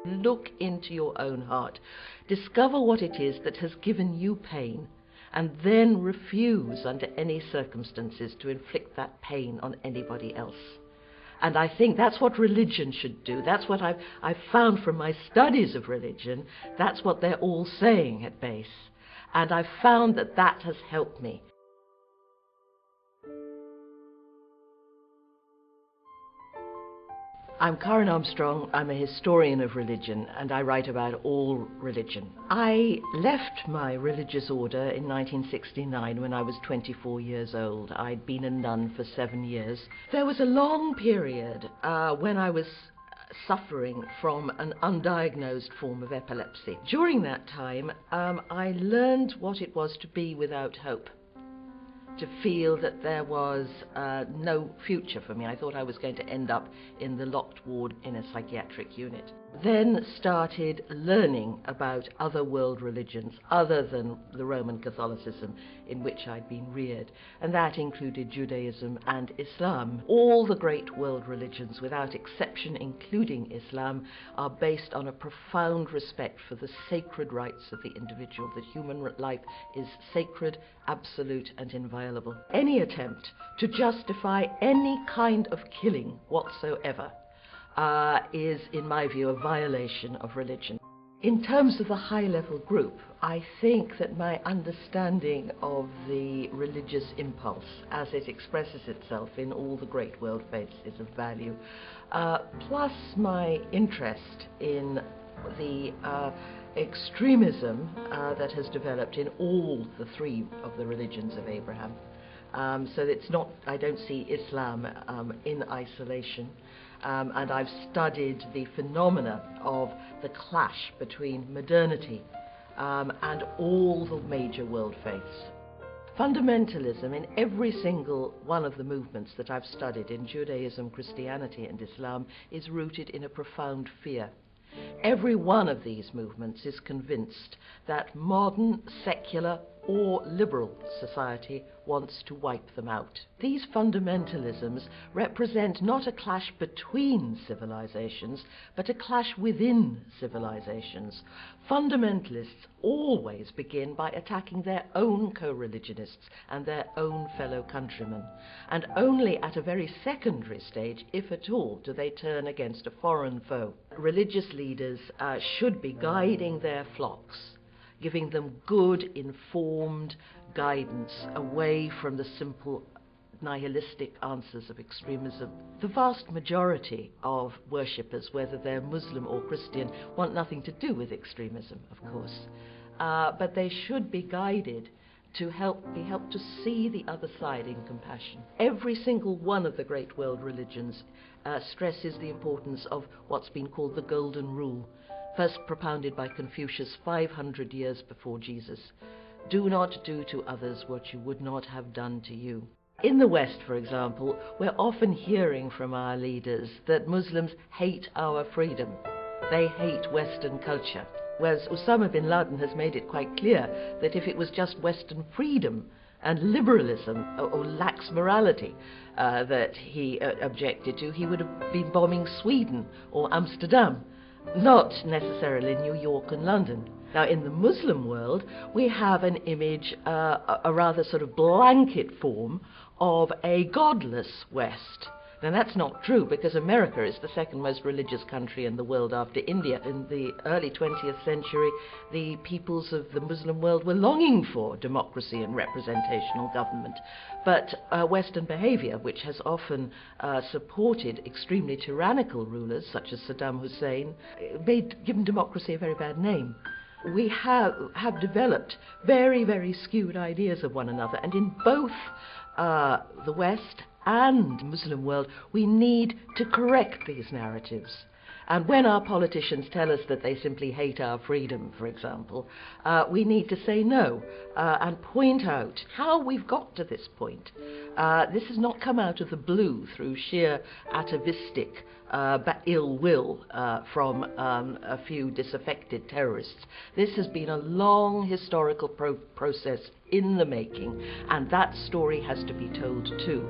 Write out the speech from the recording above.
Look into your own heart. Discover what it is that has given you pain, and then refuse under any circumstances to inflict that pain on anybody else. And I think that's what religion should do. That's what I've found from my studies of religion. That's what they're all saying at base. And I've found that that has helped me. I'm Karen Armstrong. I'm a historian of religion, and I write about all religion. I left my religious order in 1969 when I was 24 years old. I'd been a nun for 7 years. There was a long period when I was suffering from an undiagnosed form of epilepsy. During that time, I learned what it was to be without hope, to feel that there was no future for me. I thought I was going to end up in the locked ward in a psychiatric unit. Then started learning about other world religions other than the Roman Catholicism in which I'd been reared, and that included Judaism and Islam. All the great world religions, without exception, including Islam, are based on a profound respect for the sacred rights of the individual. That human life is sacred, absolute, and inviolable. Any attempt to justify any kind of killing whatsoever is, in my view, a violation of religion. In terms of the high-level group, I think that my understanding of the religious impulse as it expresses itself in all the great world faiths is of value, plus my interest in the extremism that has developed in all the three of the religions of Abraham. So it's not, I don't see Islam in isolation. And I've studied the phenomena of the clash between modernity and all the major world faiths. Fundamentalism in every single one of the movements that I've studied in Judaism, Christianity, and Islam is rooted in a profound fear. Every one of these movements is convinced that modern, secular, or liberal society wants to wipe them out. These fundamentalisms represent not a clash between civilizations, but a clash within civilizations. Fundamentalists always begin by attacking their own co-religionists and their own fellow countrymen, and only at a very secondary stage, if at all, do they turn against a foreign foe. Religious leaders should be guiding their flocks, giving them good, informed guidance away from the simple nihilistic answers of extremism. The vast majority of worshippers, whether they're Muslim or Christian, want nothing to do with extremism, of course, but they should be guided to be helped to see the other side in compassion. Every single one of the great world religions stresses the importance of what's been called the Golden Rule, first propounded by Confucius 500 years before Jesus. Do not do to others what you would not have done to you. In the West, for example, we're often hearing from our leaders that Muslims hate our freedom. They hate Western culture. Whereas Osama bin Laden has made it quite clear that if it was just Western freedom and liberalism or lax morality that he objected to, he would have been bombing Sweden or Amsterdam, not necessarily New York and London. Now, in the Muslim world, we have an image, a rather sort of blanket form of a godless West. Now, that's not true, because America is the second most religious country in the world after India. In the early 20th century, the peoples of the Muslim world were longing for democracy and representational government. But Western behavior, which has often supported extremely tyrannical rulers, such as Saddam Hussein, given democracy a very bad name. We have developed very, very skewed ideas of one another, and in both the West and Muslim world, we need to correct these narratives. And when our politicians tell us that they simply hate our freedom, for example, we need to say no and point out how we've got to this point. This has not come out of the blue through sheer atavistic ill will from a few disaffected terrorists. This has been a long historical process in the making, and that story has to be told too.